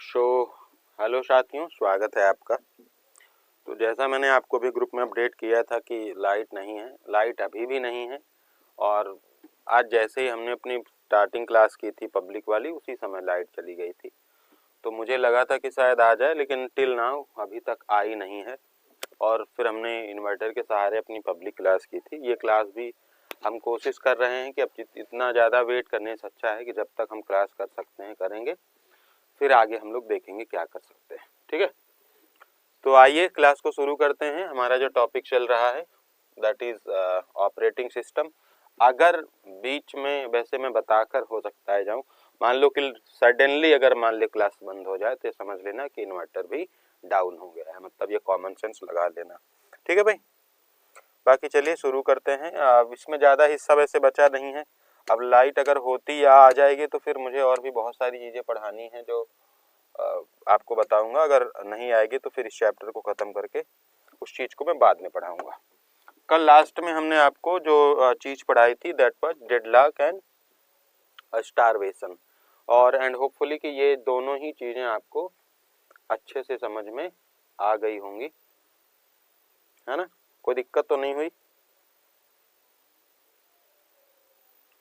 So hello साथियों, स्वागत है आपका। तो जैसा मैंने आपको भी ग्रुप में अपडेट किया था कि लाइट नहीं है, लाइट अभी भी नहीं है। और आज जैसे ही हमने अपनी स्टार्टिंग क्लास की थी पब्लिक वाली, उसी समय लाइट चली गई थी। तो मुझे लगा था कि शायद आ जाए, लेकिन टिल नाउ अभी तक आई नहीं है। और फिर हमने इन्वर्टर के सहारे अपनी पब्लिक क्लास की थी। ये क्लास भी हम कोशिश कर रहे हैं कि अब इतना ज़्यादा वेट करने से अच्छा है कि जब तक हम क्लास कर सकते हैं करेंगे, फिर आगे हम लोग देखेंगे क्या कर सकते हैं। ठीक है, तो आइए क्लास को शुरू करते हैं। हमारा जो टॉपिक चल रहा है दैट इज ऑपरेटिंग सिस्टम। अगर बीच में वैसे मैं बताकर हो सकता है जाऊं, मान लो कि सडनली अगर मान लो क्लास बंद हो जाए तो समझ लेना कि इन्वर्टर भी डाउन हो गया है, मतलब ये कॉमन सेंस लगा लेना। ठीक है भाई, बाकी चलिए शुरू करते हैं। इसमें ज़्यादा हिस्सा वैसे बचा नहीं है। अब लाइट अगर होती या आ जाएगी तो फिर मुझे और भी बहुत सारी चीज़ें पढ़ानी है जो आपको बताऊंगा। अगर नहीं आएगी तो फिर इस चैप्टर को ख़त्म करके उस चीज़ को मैं बाद में पढ़ाऊंगा। कल लास्ट में हमने आपको जो चीज़ पढ़ाई थी that was deadlock and starvation, और एंड होपफुली कि ये दोनों ही चीज़ें आपको अच्छे से समझ में आ गई होंगी, है ना। कोई दिक्कत तो नहीं हुई।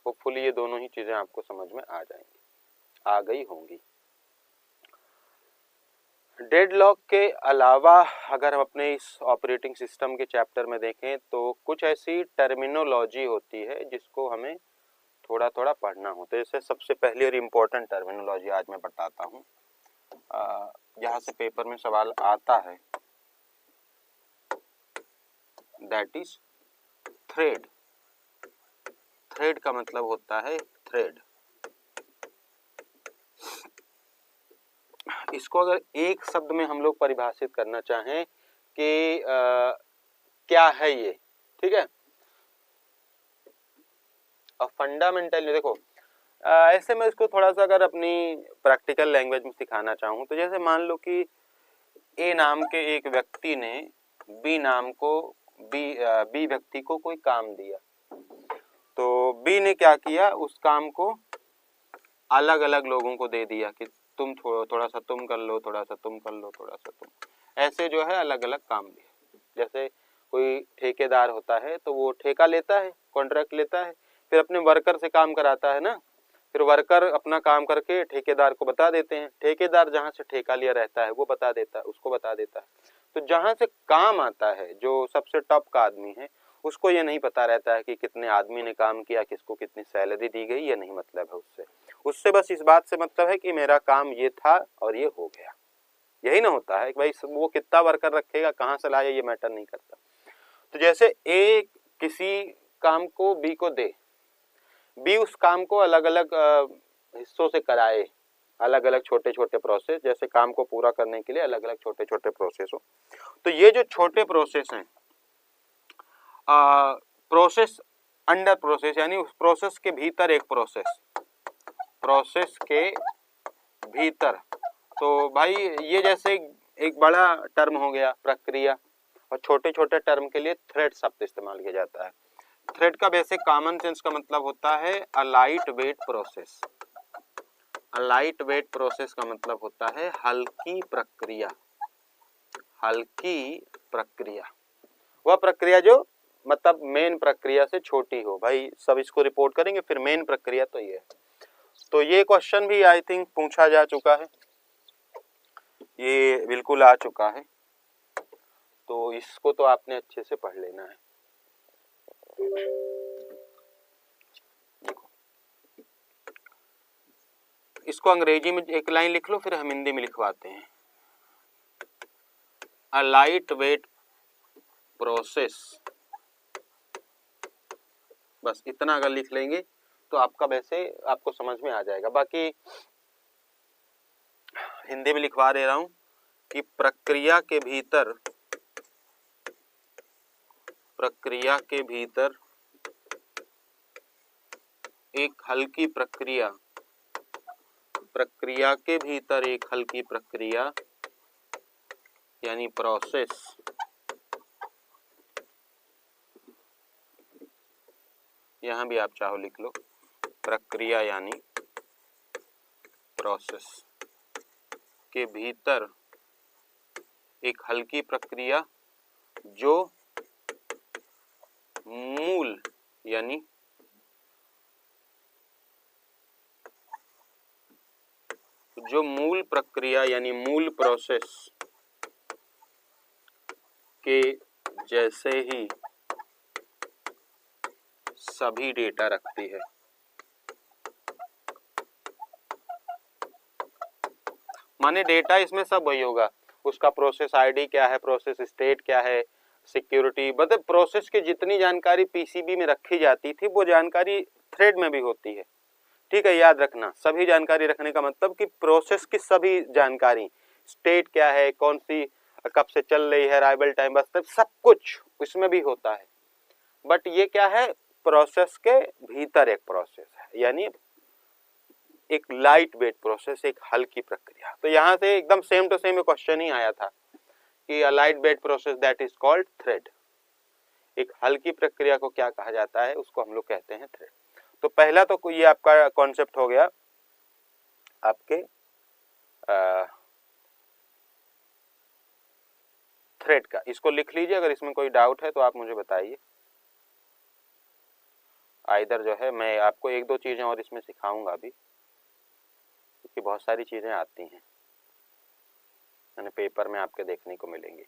होपफुली ये दोनों ही चीज़ें आपको समझ में आ जाएंगी, आ गई होंगी। डेडलॉक के अलावा अगर हम अपने इस ऑपरेटिंग सिस्टम के चैप्टर में देखें तो कुछ ऐसी टर्मिनोलॉजी होती है जिसको हमें थोड़ा थोड़ा पढ़ना होता है। जैसे सबसे पहली और इम्पोर्टेंट टर्मिनोलॉजी आज मैं बताता हूँ, यहाँ से पेपर में सवाल आता है, दैट इज थ्रेड। थ्रेड का मतलब होता है थ्रेड। इसको अगर एक शब्द में हम लोग परिभाषित करना चाहें कि क्या है ये, ठीक है। और फंडामेंटल देखो, ऐसे मैं इसको थोड़ा सा अगर अपनी प्रैक्टिकल लैंग्वेज में सिखाना चाहूँ तो जैसे मान लो कि ए नाम के एक व्यक्ति ने बी नाम को बी व्यक्ति को कोई काम दिया। तो बी ने क्या किया, उस काम को अलग अलग लोगों को दे दिया कि तुम थोड़ा सा तुम कर लो, थोड़ा सा तुम कर लो, थोड़ा सा तुम, ऐसे जो है अलग अलग काम दिया। जैसे कोई ठेकेदार होता है तो वो ठेका लेता है, कॉन्ट्रैक्ट लेता है, फिर अपने वर्कर से काम कराता है ना। फिर वर्कर अपना काम करके ठेकेदार को बता देते हैं, ठेकेदार जहाँ से ठेका लिया रहता है वो बता देता है, उसको बता देता है। तो जहाँ से काम आता है, जो सबसे टॉप का आदमी है, उसको ये नहीं पता रहता है कि कितने आदमी ने काम किया, किसको कितनी सैलरी दी गई, ये नहीं मतलब है उससे। उससे बस इस बात से मतलब है कि मेरा काम ये था और ये हो गया। यही ना होता है कि भाई वो कितना वर्कर रखेगा, कहाँ से लाया, ये मैटर नहीं करता। तो जैसे ए किसी काम को बी को दे, बी उस काम को अलग अलग हिस्सों से कराए, अलग अलग छोटे छोटे प्रोसेस, जैसे काम को पूरा करने के लिए अलग अलग छोटे छोटे प्रोसेस हो। तो ये जो छोटे प्रोसेस हैं, प्रोसेस अंडर प्रोसेस, यानी उस प्रोसेस के भीतर एक प्रोसेस, प्रोसेस के भीतर। तो भाई ये जैसे एक बड़ा टर्म हो गया प्रक्रिया, और छोटे छोटे टर्म के लिए थ्रेड शब्द इस्तेमाल किया जाता है। थ्रेड का बेसिक कॉमन सेंस का मतलब होता है अ लाइट वेट प्रोसेस। अ लाइट वेट प्रोसेस का मतलब होता है हल्की प्रक्रिया। हल्की प्रक्रिया, वह प्रक्रिया जो मतलब मेन प्रक्रिया से छोटी हो। भाई सब इसको रिपोर्ट करेंगे, फिर मेन प्रक्रिया तो ये है। तो ये क्वेश्चन भी आई थिंक पूछा जा चुका है, ये बिल्कुल आ चुका है, तो इसको तो आपने अच्छे से पढ़ लेना है। इसको अंग्रेजी में एक लाइन लिख लो, फिर हम हिंदी में लिखवाते हैं। अ लाइट वेट प्रोसेस, बस इतना अगर लिख लेंगे तो आपका वैसे आपको समझ में आ जाएगा। बाकी हिंदी में लिखवा दे रहा हूं कि प्रक्रिया के भीतर, प्रक्रिया के भीतर एक हल्की प्रक्रिया, प्रक्रिया के भीतर एक हल्की प्रक्रिया यानी प्रोसेस, यहां भी आप चाहो लिख लो प्रक्रिया यानी प्रोसेस। के भीतर एक हल्की प्रक्रिया जो मूल यानी प्रक्रिया यानी मूल प्रोसेस के जैसे ही सभी डेटा रखती है। माने डेटा इसमें सब वही होगा, उसका प्रोसेस आईडी क्या है, प्रोसेस स्टेट क्या है, सिक्योरिटी, मतलब प्रोसेस की जितनी जानकारी पीसीबी में रखी जाती थी वो जानकारी थ्रेड में भी होती है। ठीक है, याद रखना, सभी जानकारी रखने का मतलब कि प्रोसेस की सभी जानकारी, स्टेट क्या है, कौन सी कब से चल रही है, अराइवल टाइम, बस सब कुछ इसमें भी होता है। बट ये क्या है, प्रोसेस के भीतर एक प्रोसेस है, यानी एक लाइट वेट प्रोसेस, एक हल्की प्रक्रिया। तो यहाँ से एकदम सेम टू सेम क्वेश्चन ही आया था कि a light weight process that is called thread. एक हल्की प्रक्रिया को क्या कहा जाता है, उसको हम लोग कहते हैं थ्रेड। तो पहला तो ये आपका कॉन्सेप्ट हो गया आपके थ्रेड का। इसको लिख लीजिए, अगर इसमें कोई डाउट है तो आप मुझे बताइए। आइदर जो है मैं आपको एक दो चीजें और इसमें सिखाऊंगा अभी, क्योंकि बहुत सारी चीजें आती हैं, यानी पेपर में आपके देखने को मिलेंगी।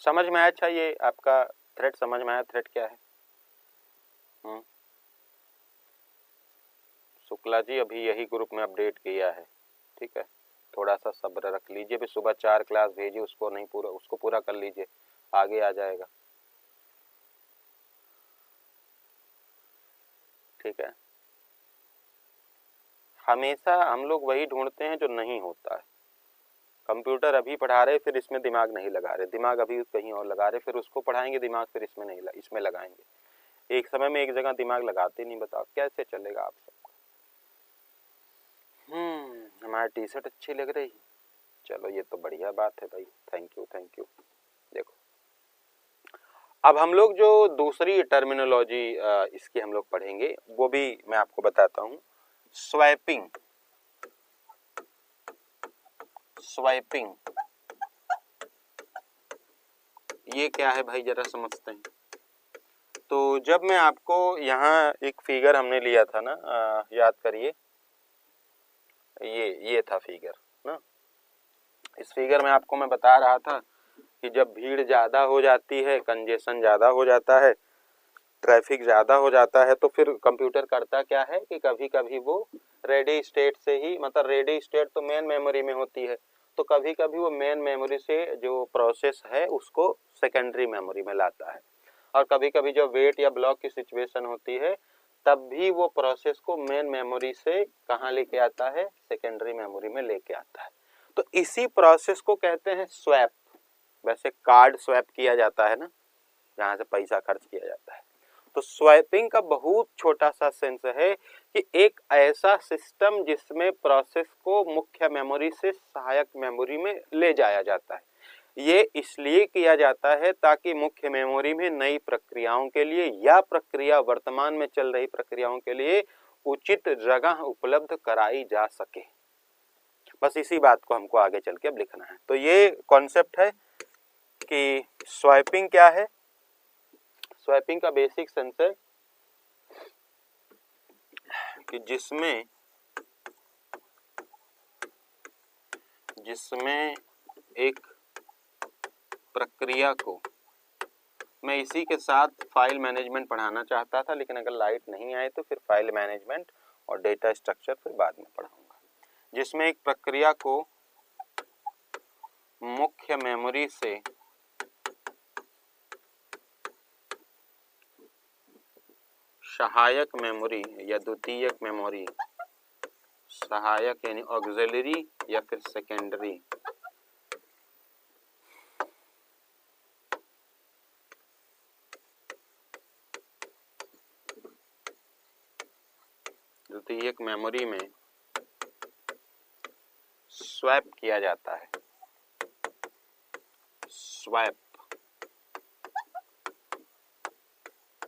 समझ में आया? अच्छा, ये आपका थ्रेड समझ में आया? थ्रेड क्या है? शुक्ला जी अभी यही ग्रुप में अपडेट किया है, ठीक है, थोड़ा सा सब्र रख लीजिए। भी सुबह 4 क्लास भेजी, उसको नहीं पूरा, उसको पूरा कर लीजिए, आगे आ जाएगा। ठीक है, हमेशा हम लोग वही ढूंढते हैं जो नहीं होता है। कंप्यूटर अभी पढ़ा रहे, फिर इसमें दिमाग नहीं लगा रहे, दिमाग अभी कहीं और लगा रहे, फिर उसको पढ़ाएंगे दिमाग, फिर इसमें नहीं इसमें लगाएंगे। एक समय में एक जगह दिमाग लगाते नहीं, बताओ कैसे चलेगा आप सबका। हमारी टी शर्ट अच्छी लग रही, चलो ये तो बढ़िया बात है भाई, थैंक यू थैंक यू। देखो, अब हम लोग जो दूसरी टर्मिनोलॉजी इसकी हम लोग पढ़ेंगे, वो भी मैं आपको बताता हूँ। स्वैपिंग, स्वैपिंग ये क्या है भाई, जरा समझते हैं। तो जब मैं आपको यहाँ एक फिगर हमने लिया था ना, याद करिए, ये था फिगर ना। इस फिगर में आपको मैं बता रहा था कि जब भीड़ ज़्यादा हो जाती है, कंजेशन ज़्यादा हो जाता है, ट्रैफिक ज़्यादा हो जाता है, तो फिर कंप्यूटर करता क्या है कि कभी कभी वो रेडी स्टेट से ही, मतलब रेडी स्टेट तो मेन मेमोरी में होती है, तो कभी कभी वो मेन मेमोरी से जो प्रोसेस है उसको सेकेंडरी मेमोरी में लाता है। और कभी कभी जब वेट या ब्लॉक की सिचुएशन होती है तब भी वो प्रोसेस को मेन मेमोरी से कहाँ लेके आता है, सेकेंडरी मेमोरी में लेके आता है। तो इसी प्रोसेस को कहते हैं स्वैप। वैसे कार्ड स्वैप किया जाता है ना, जहाँ से पैसा खर्च किया जाता है। तो स्वैपिंग का बहुत छोटा सा सेंस है कि एक ऐसा सिस्टम जिसमें प्रोसेस को मुख्य मेमोरी से सहायक मेमोरी में ले जाया जाता है। ये इसलिए किया जाता है ताकि मुख्य मेमोरी में नई प्रक्रियाओं के लिए या प्रक्रिया वर्तमान में चल रही प्रक्रियाओं के लिए उचित जगह उपलब्ध कराई जा सके। बस इसी बात को हमको आगे चल के अब लिखना है। तो ये कॉन्सेप्ट है कि स्वैपिंग क्या है। स्वैपिंग का बेसिक सेंस है कि जिसमें एक प्रक्रिया को, मैं इसी के साथ फाइल मैनेजमेंट पढ़ाना चाहता था, लेकिन अगर लाइट नहीं आए तो फिर फाइल मैनेजमेंट और डेटा स्ट्रक्चर फिर बाद में पढ़ाऊंगा। जिसमें एक प्रक्रिया को मुख्य मेमोरी से सहायक मेमोरी या द्वितीयक मेमोरी, सहायक यानी ऑक्सिलरी या फिर सेकेंडरी, द्वितीयक मेमोरी में स्वैप किया जाता है। स्वैप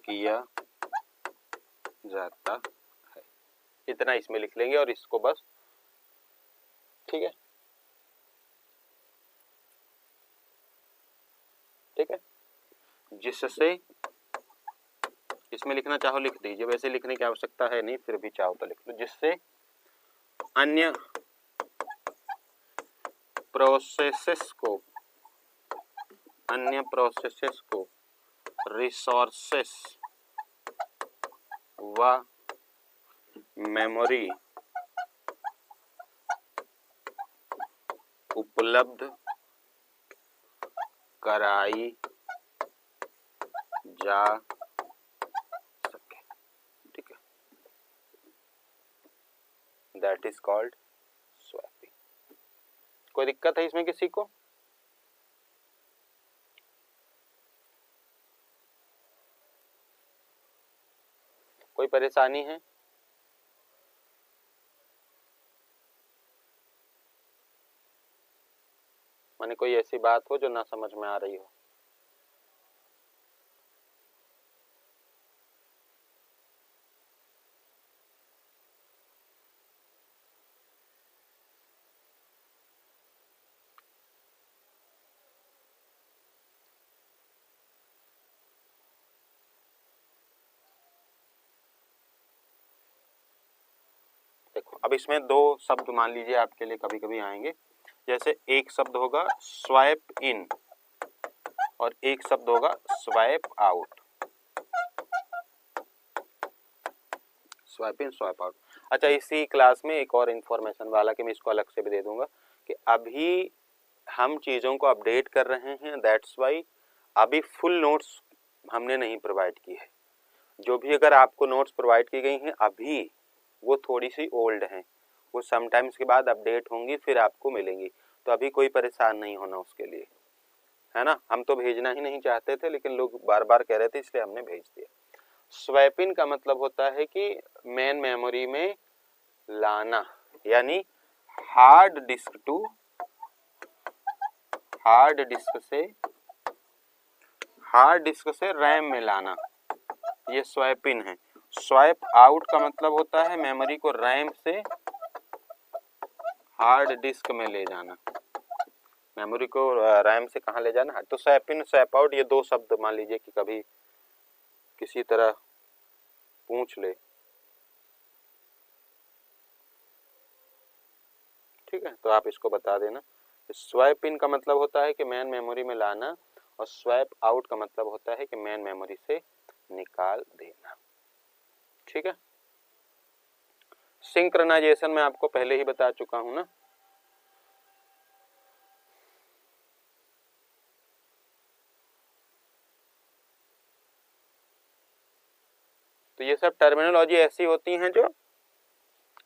किया जाता है। इतना इसमें लिख लेंगे और इसको बस, ठीक है, ठीक है। जिससे, इसमें लिखना चाहो लिख दीजिए, वैसे लिखने की आवश्यकता है नहीं, फिर भी चाहो तो लिख लो। जिससे अन्य प्रोसेसेस को रिसोर्सेस व मेमोरी उपलब्ध कराई जा सके, ठीक है। That is called swapping. कोई दिक्कत है इसमें किसी को? कोई परेशानी है? माने कोई ऐसी बात हो जो ना समझ में आ रही हो? देखो, अब इसमें दो शब्द मान लीजिए आपके लिए कभी कभी आएंगे। जैसे एक शब्द होगा स्वैप इन और एक शब्द होगा swap out. Swap in, swap out. अच्छा, इसी क्लास में एक और इन्फॉर्मेशन वाला कि मैं इसको अलग से भी दे दूंगा कि अभी हम चीज़ों को अपडेट कर रहे हैं, दैट्स वाई अभी फुल नोट्स हमने नहीं प्रोवाइड की है। जो भी अगर आपको नोट्स प्रोवाइड की गई हैं अभी, वो थोड़ी सी ओल्ड हैं, वो समटाइम्स के बाद अपडेट होंगी, फिर आपको मिलेंगी। तो अभी कोई परेशान नहीं होना उसके लिए, है ना। हम तो भेजना ही नहीं चाहते थे, लेकिन लोग बार बार कह रहे थे, इसलिए हमने भेज दिया। स्वैपिंग का मतलब होता है कि मेन मेमोरी में लाना, यानी हार्ड डिस्क से रैम में लाना, ये स्वैप इन है। स्वैप आउट का मतलब होता है मेमोरी को रैम से हार्ड डिस्क में ले जाना। मेमोरी को रैम से कहाँ ले जाना? तो स्वैप इन, स्वैप आउट, ये दो शब्द मान लीजिए कि कभी किसी तरह पूछ ले, ठीक है, तो आप इसको बता देना। स्वैप इन का मतलब होता है कि मेन मेमोरी में लाना, और स्वैप आउट का मतलब होता है कि मेन मेमोरी से निकाल देना, ठीक है। सिंक्रोनाइजेशन मैं आपको पहले ही बता चुका हूं ना। तो ये सब टर्मिनोलॉजी ऐसी होती हैं जो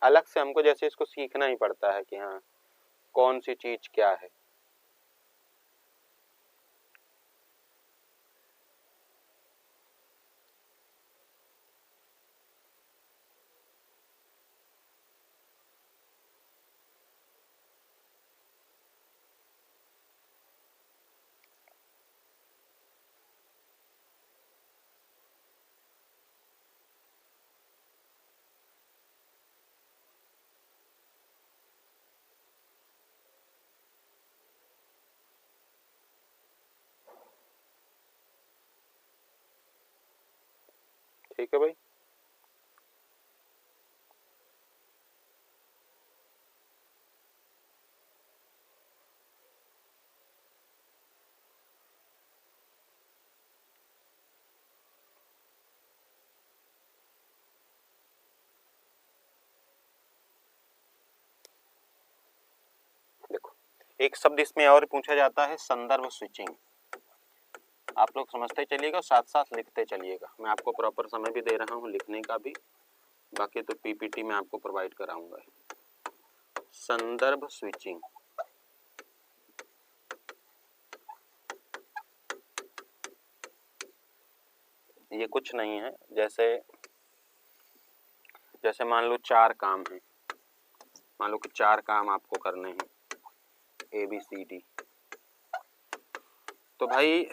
अलग से हमको जैसे इसको सीखना ही पड़ता है कि हाँ कौन सी चीज क्या है। ठीक है भाई। देखो, एक शब्द इसमें और पूछा जाता है संदर्भ स्विचिंग। आप लोग समझते चलिएगा, साथ साथ लिखते चलिएगा। मैं आपको प्रॉपर समय भी दे रहा हूँ लिखने का भी, बाकी तो पीपीटी में आपको प्रोवाइड कराऊंगा। संदर्भ स्विचिंग, ये कुछ नहीं है। जैसे मान लो 4 काम हैं, मान लो कि 4 काम आपको करने हैं, ABCD। तो भाई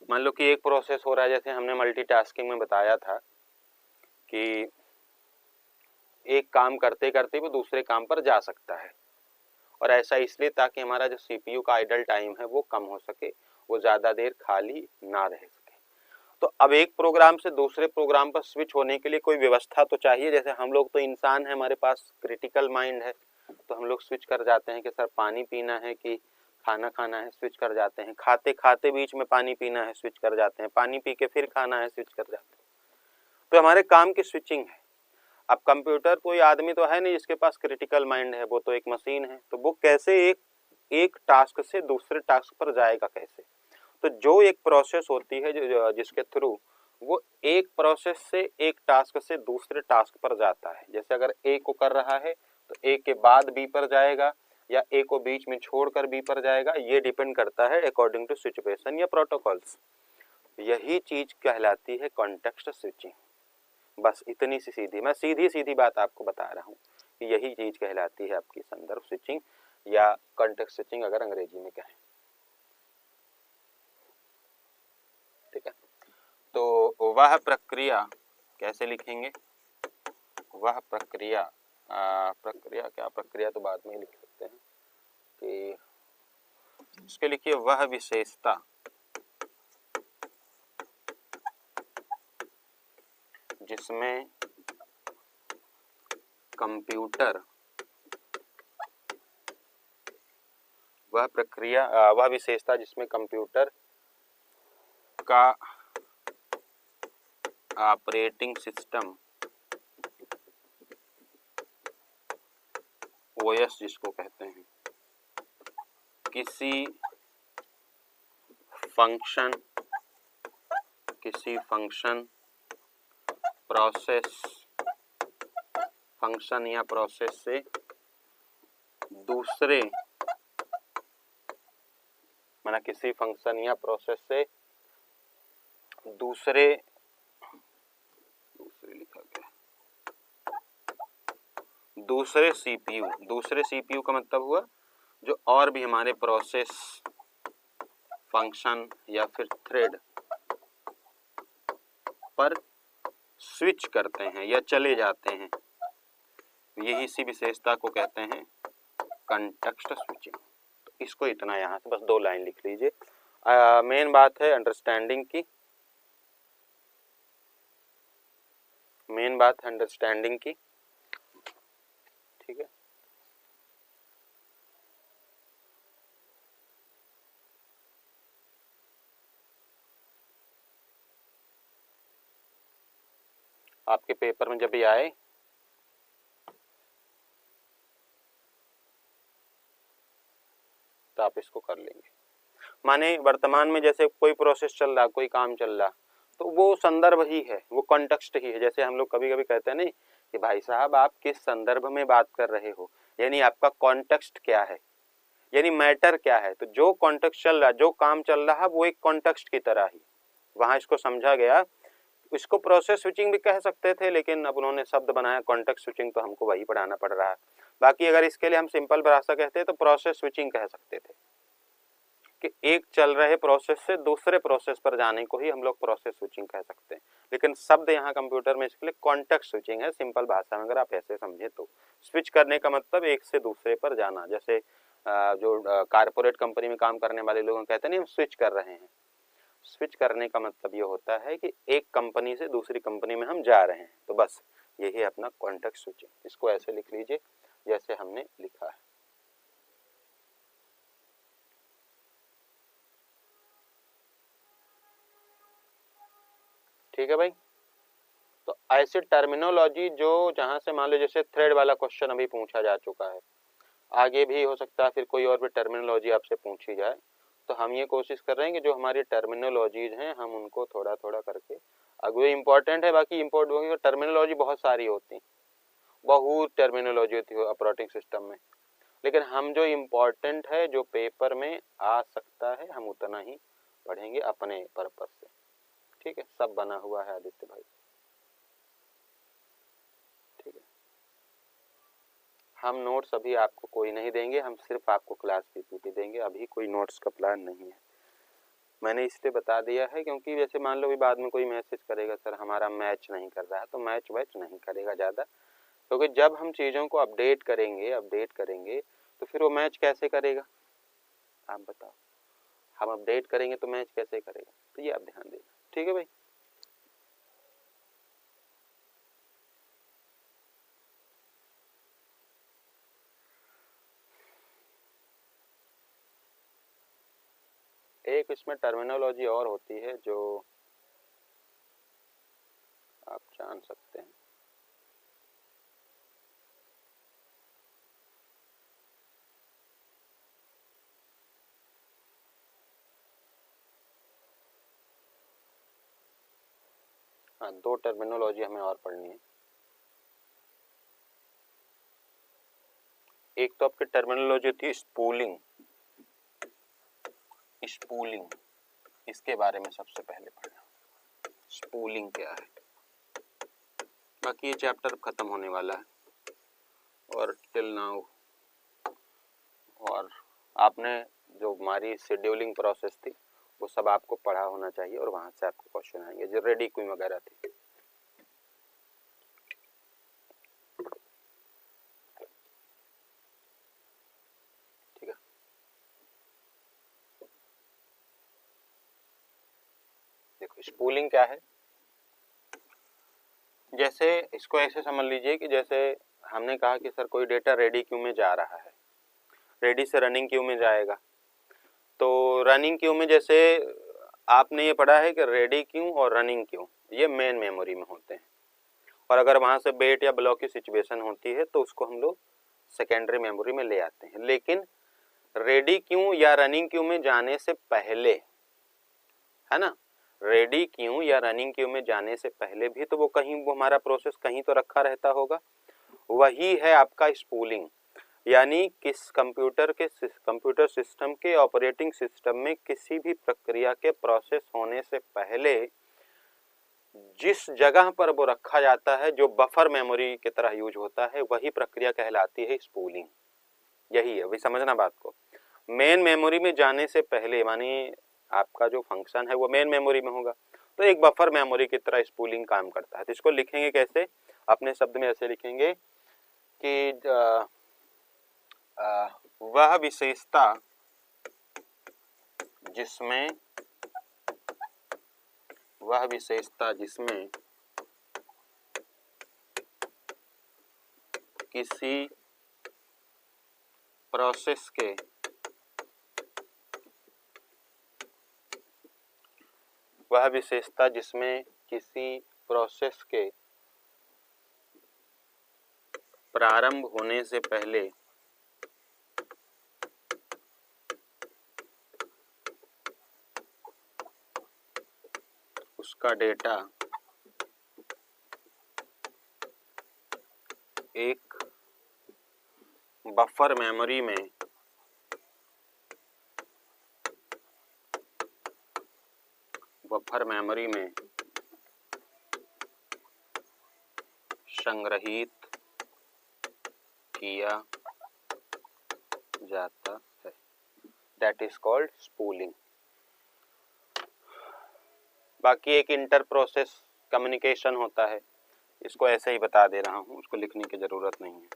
मान लो कि एक प्रोसेस हो रहा है, जैसे हमने मल्टीटास्किंग में बताया था कि एक काम करते करते वो दूसरे काम पर जा सकता है, और ऐसा इसलिए ताकि हमारा जो सीपीयू का आइडल टाइम है वो कम हो सके, वो ज़्यादा देर खाली ना रह सके। तो अब एक प्रोग्राम से दूसरे प्रोग्राम पर स्विच होने के लिए कोई व्यवस्था तो चाहिए। जैसे हम लोग तो इंसान है, हमारे पास क्रिटिकल माइंड है, तो हम लोग स्विच कर जाते हैं कि सर पानी पीना है कि खाना खाना है, स्विच कर जाते हैं। खाते खाते बीच में पानी पीना है, स्विच कर जाते हैं। पानी पी के फिर खाना है, स्विच कर जाते हैं। तो हमारे काम की स्विचिंग है। अब कंप्यूटर कोई आदमी तो है नहीं जिसके पास क्रिटिकल माइंड है, वो तो एक मशीन है। तो वो कैसे एक टास्क से दूसरे टास्क पर जाएगा कैसे? तो जो एक प्रोसेस होती है जो जिसके थ्रू वो एक प्रोसेस से एक टास्क से दूसरे टास्क पर जाता है। जैसे अगर ए को कर रहा है तो ए के बाद बी पर जाएगा, या ए को बीच में छोड़कर बी पर जाएगा, ये डिपेंड करता है अकॉर्डिंग टू सिचुएशन या प्रोटोकॉल्स। यही चीज कहलाती है कॉन्टेक्स्ट स्विचिंग। बस इतनी सी सीधी, मैं सीधी सीधी बात आपको बता रहा हूँ कि यही चीज कहलाती है आपकी संदर्भ स्विचिंग या कॉन्टेक्स्ट स्विचिंग अगर अंग्रेजी में कहें। ठीक है, तो वह प्रक्रिया कैसे लिखेंगे? वह प्रक्रिया, प्रक्रिया क्या, प्रक्रिया तो बाद में लिख सकते हैं कि इसके लिखिए वह विशेषता जिसमें कंप्यूटर, वह प्रक्रिया, वह विशेषता जिसमें कंप्यूटर का ऑपरेटिंग सिस्टम ओएस जिसको कहते हैं, किसी फंक्शन प्रोसेस, फंक्शन या प्रोसेस से दूसरे, माना किसी फंक्शन या प्रोसेस से दूसरे लिखा गया, दूसरे सीपीयू का मतलब हुआ जो और भी हमारे प्रोसेस, फंक्शन या फिर थ्रेड पर स्विच करते हैं या चले जाते हैं, यही इसी विशेषता को कहते हैं कॉन्टेक्स्ट स्विचिंग। तो इसको इतना यहाँ से बस 2 लाइन लिख लीजिए। मेन बात है अंडरस्टैंडिंग की, मेन बात है अंडरस्टैंडिंग की। ठीक है, आपके पेपर में जब भी आए तो आप इसको कर लेंगे। माने वर्तमान में जैसे कोई प्रोसेस चल रहा, कोई काम चल रहा, तो वो संदर्भ ही है, वो कॉन्टेक्स्ट ही है। जैसे हम लोग कभी कभी कहते हैं नहीं कि भाई साहब आप किस संदर्भ में बात कर रहे हो, यानी आपका कॉन्टेक्स्ट क्या है, यानी मैटर क्या है। तो जो कॉन्टेक्स्ट चल रहा, जो काम चल रहा, वो एक कॉन्टेक्स्ट की तरह ही वहां इसको समझा गया। इसको प्रोसेस स्विचिंग भी कह सकते थे, लेकिन अब उन्होंने शब्द बनाया कॉन्टेक्स्ट स्विचिंग, तो हमको वही पढ़ाना पड़ रहा है। बाकी अगर इसके लिए हम सिंपल भाषा कहते तो प्रोसेस स्विचिंग कह सकते थे कि एक चल रहे प्रोसेस से दूसरे प्रोसेस पर जाने को ही हम लोग प्रोसेस स्विचिंग कह सकते हैं। लेकिन शब्द यहाँ कंप्यूटर में इसके लिए कॉन्टेक्स्ट स्विचिंग है, सिंपल भाषा में अगर आप ऐसे समझे तो। स्विच करने का मतलब एक से दूसरे पर जाना। जैसे जो कारपोरेट कंपनी में काम करने वाले लोग कहते हैं नहीं हम स्विच कर रहे हैं, स्विच करने का मतलब ये होता है कि एक कंपनी से दूसरी कंपनी में हम जा रहे हैं। तो बस यही अपना कॉन्टेक्स्ट स्विचिंग। इसको ऐसे लिख लीजिए जैसे हमने लिखा है। ठीक है भाई, तो ऐसी टर्मिनोलॉजी जो जहां से मान लो जैसे थ्रेड वाला क्वेश्चन अभी पूछा जा चुका है, आगे भी हो सकता है फिर कोई और भी टर्मिनोलॉजी आपसे पूछी जाए, तो हम ये कोशिश कर रहे हैं कि जो हमारी टर्मिनोलॉजीज हैं हम उनको थोड़ा थोड़ा करके, अगर इम्पोर्टेंट है, बाकी इम्पोर्टेंट टर्मिनोलॉजी बहुत सारी होती, बहुत टर्मिनोलॉजी होती है ऑपरेटिंग सिस्टम में, लेकिन हम जो इम्पोर्टेंट है जो पेपर में आ सकता है हम उतना ही पढ़ेंगे अपने पर्पज से। ठीक है, सब बना हुआ है आदित्य भाई। ठीक है, हम नोट्स अभी आपको कोई नहीं देंगे, हम सिर्फ आपको क्लास पीपीटी देंगे, अभी कोई नोट्स का प्लान नहीं है। मैंने इसलिए बता दिया है क्योंकि जैसे मान लो भी बाद में कोई मैसेज करेगा सर हमारा मैच नहीं कर रहा है, तो मैच नहीं करेगा ज़्यादा, क्योंकि जब हम चीज़ों को अपडेट करेंगे तो फिर वो मैच कैसे करेगा, आप बताओ। हम अपडेट करेंगे तो मैच कैसे करेगा, तो ये आप ध्यान देना, ठीक है भाई। एक इसमें टर्मिनोलॉजी और होती है जो आप जान सकते हैं। हाँ, दो टर्मिनोलॉजी हमें और पढ़नी है। एक तो आपकी टर्मिनोलॉजी थी स्पूलिंग, इसके बारे में सबसे पहले पढ़ना, स्पूलिंग क्या है। बाकी ये चैप्टर खत्म होने वाला है और टिल नाउ, और आपने जो हमारी शेड्यूलिंग प्रोसेस थी वो सब आपको पढ़ा होना चाहिए, और वहां से आपको क्वेश्चन आएंगे जो रेडी क्वीन वगैरह थी। ठीक है, देखो स्पूलिंग क्या है। जैसे इसको ऐसे समझ लीजिए कि जैसे हमने कहा कि सर कोई डेटा रेडी क्यू में जा रहा है, रेडी से रनिंग क्यू में जाएगा, तो रनिंग क्यू में जैसे आपने ये पढ़ा है कि रेडी क्यू और रनिंग क्यू ये मेन मेमोरी में होते हैं, और अगर वहां से वेट या ब्लॉक की सिचुएशन होती है तो उसको हम लोग सेकेंडरी मेमोरी में ले आते हैं। लेकिन रेडी क्यू या रनिंग क्यू में जाने से पहले, है ना, रेडी क्यू या रनिंग क्यू में जाने से पहले भी तो वो कहीं, वो हमारा प्रोसेस कहीं तो रखा रहता होगा, वही है आपका स्पूलिंग। यानी किस कंप्यूटर सिस्टम के ऑपरेटिंग सिस्टम में किसी भी प्रक्रिया के प्रोसेस होने से पहले जिस जगह पर वो रखा जाता है, जो बफर मेमोरी की तरह यूज होता है, वही प्रक्रिया कहलाती है स्पूलिंग। यही है, वही समझना बात को। मेन मेमोरी में जाने से पहले मानी आपका जो फंक्शन है वो मेन मेमोरी में होगा, तो एक बफर मेमोरी की तरह स्पूलिंग काम करता है। तो इसको लिखेंगे कैसे, अपने शब्द में ऐसे लिखेंगे कि वह विशेषता जिसमें किसी प्रोसेस के प्रारंभ होने से पहले उसका डेटा एक बफर मेमोरी में संग्रहित किया जाता है, दैट इज कॉल्ड स्पूलिंग। बाकी एक इंटर प्रोसेस कम्युनिकेशन होता है, इसको ऐसे ही बता दे रहा हूं, उसको लिखने की जरूरत नहीं है।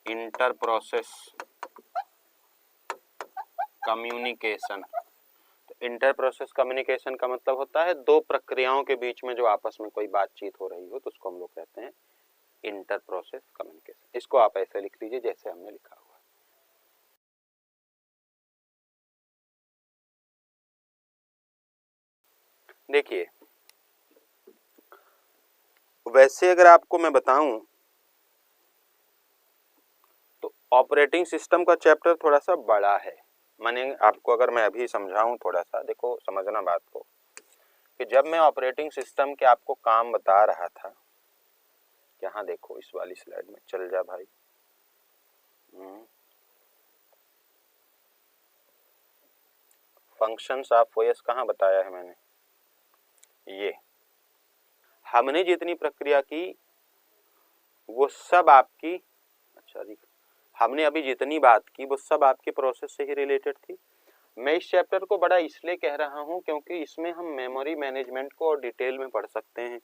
Inter process communication, inter process communication का मतलब होता है दो प्रक्रियाओं के बीच में जो आपस में कोई बातचीत हो रही हो, तो उसको हम लोग कहते हैं इंटर प्रोसेस कम्युनिकेशन। इसको आप ऐसे लिख लीजिए जैसे हमने लिखा हुआ। देखिए वैसे अगर आपको मैं बताऊं तो ऑपरेटिंग सिस्टम का चैप्टर थोड़ा सा बड़ा है। माने आपको अगर मैं अभी समझाऊं थोड़ा सा, देखो समझना बात को, कि जब मैं ऑपरेटिंग सिस्टम के आपको काम बता रहा था, यहाँ देखो इस वाली स्लाइड में चल जा भाई, फंक्शंस ऑफ ओएस कहाँ बताया है मैंने, ये हमने जितनी प्रक्रिया की वो सब आपकी, अच्छा हमने अभी जितनी बात की वो सब आपकी प्रोसेस से ही रिलेटेड थी। मैं इस चैप्टर को बड़ा इसलिए कह रहा हूँ क्योंकि इसमें हम मेमोरी मैनेजमेंट को और डिटेल में पढ़ सकते हैं,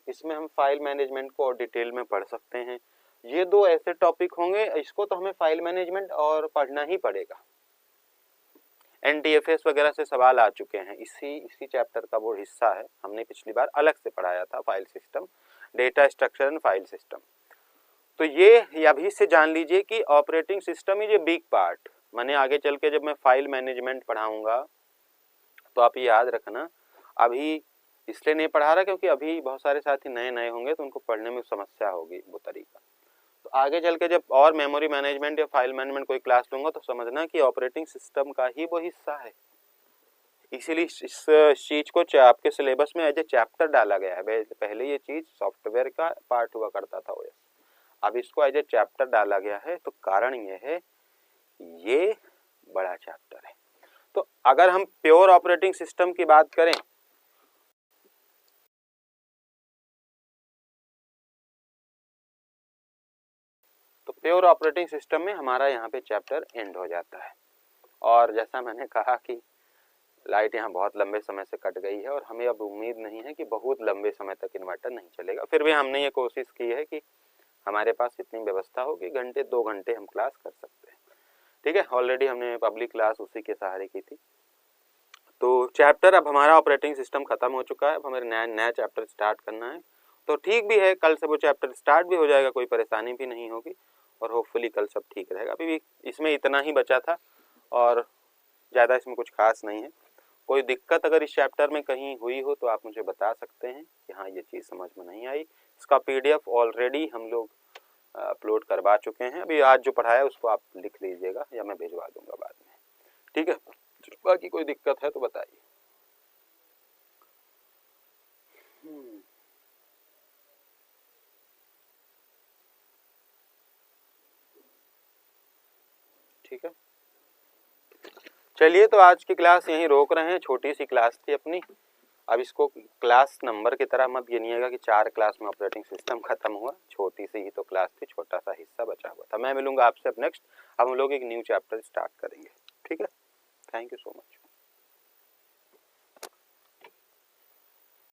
इसमें हम फाइल मैनेजमेंट को और डिटेल में पढ़ सकते हैं। ये दो ऐसे टॉपिक होंगे, इसको तो हमें फाइल मैनेजमेंट और पढ़ना ही पड़ेगा। NTFS वगैरह से सवाल आ चुके हैं, इसी चैप्टर का वो हिस्सा है। हमने पिछली बार अलग से पढ़ाया था file system, data structure and file system. तो ये अभी से जान लीजिए कि operating system is a big part. मैंने आगे चल के जब मैं फाइल मैनेजमेंट पढ़ाऊंगा तो आप ये याद रखना, अभी इसलिए नहीं पढ़ा रहा क्योंकि अभी बहुत सारे साथी नए नए होंगे तो उनको पढ़ने में समस्या होगी वो तरीका। तो आगे चल के जब और मेमोरी मैनेजमेंट या फाइल मैनेजमेंट कोई क्लास लूंगा तो समझना कि ऑपरेटिंग सिस्टम का ही वो हिस्सा है। इसीलिए इस चीज को आपके सिलेबस में एज ए चैप्टर डाला गया है। पहले ये चीज सॉफ्टवेयर का पार्ट हुआ करता था OS, अब इसको एज ए चैप्टर डाला गया है। तो कारण ये है, ये बड़ा चैप्टर है। तो अगर हम प्योर ऑपरेटिंग सिस्टम की बात करें तो प्योर ऑपरेटिंग सिस्टम में हमारा यहाँ पे चैप्टर एंड हो जाता है। और जैसा मैंने कहा कि लाइट यहाँ बहुत लंबे समय से कट गई है और हमें अब उम्मीद नहीं है कि बहुत लंबे समय तक इन्वर्टर नहीं चलेगा। फिर भी हमने ये कोशिश की है कि हमारे पास इतनी व्यवस्था हो कि घंटे 2 घंटे हम क्लास कर सकते हैं। ठीक है, ऑलरेडी हमने पब्लिक क्लास उसी के सहारे की थी। तो चैप्टर अब हमारा ऑपरेटिंग सिस्टम खत्म हो चुका है, अब हमें नया चैप्टर स्टार्ट करना है। तो ठीक भी है, कल से वो चैप्टर स्टार्ट भी हो जाएगा, कोई परेशानी भी नहीं होगी और होपफुली कल सब ठीक रहेगा। अभी भी इसमें इतना ही बचा था और ज़्यादा इसमें कुछ खास नहीं है। कोई दिक्कत अगर इस चैप्टर में कहीं हुई हो तो आप मुझे बता सकते हैं कि हाँ ये चीज़ समझ में नहीं आई। इसका PDF ऑलरेडी हम लोग अपलोड करवा चुके हैं। अभी आज जो पढ़ाया उसको आप लिख लीजिएगा या मैं भिजवा दूंगा बाद में। ठीक है, बाकी कोई दिक्कत है तो बताइए। ठीक है, चलिए तो आज की क्लास यहीं रोक रहे हैं। छोटी सी क्लास थी अपनी, अब इसको क्लास नंबर की तरह मत गिनिएगा कि 4 क्लास में ऑपरेटिंग सिस्टम खत्म हुआ। छोटी सी ही तो क्लास थी, छोटा सा हिस्सा बचा हुआ था। मैं मिलूंगा आपसे अब नेक्स्ट, हम लोग एक न्यू चैप्टर स्टार्ट करेंगे। ठीक है, थैंक यू सो मच।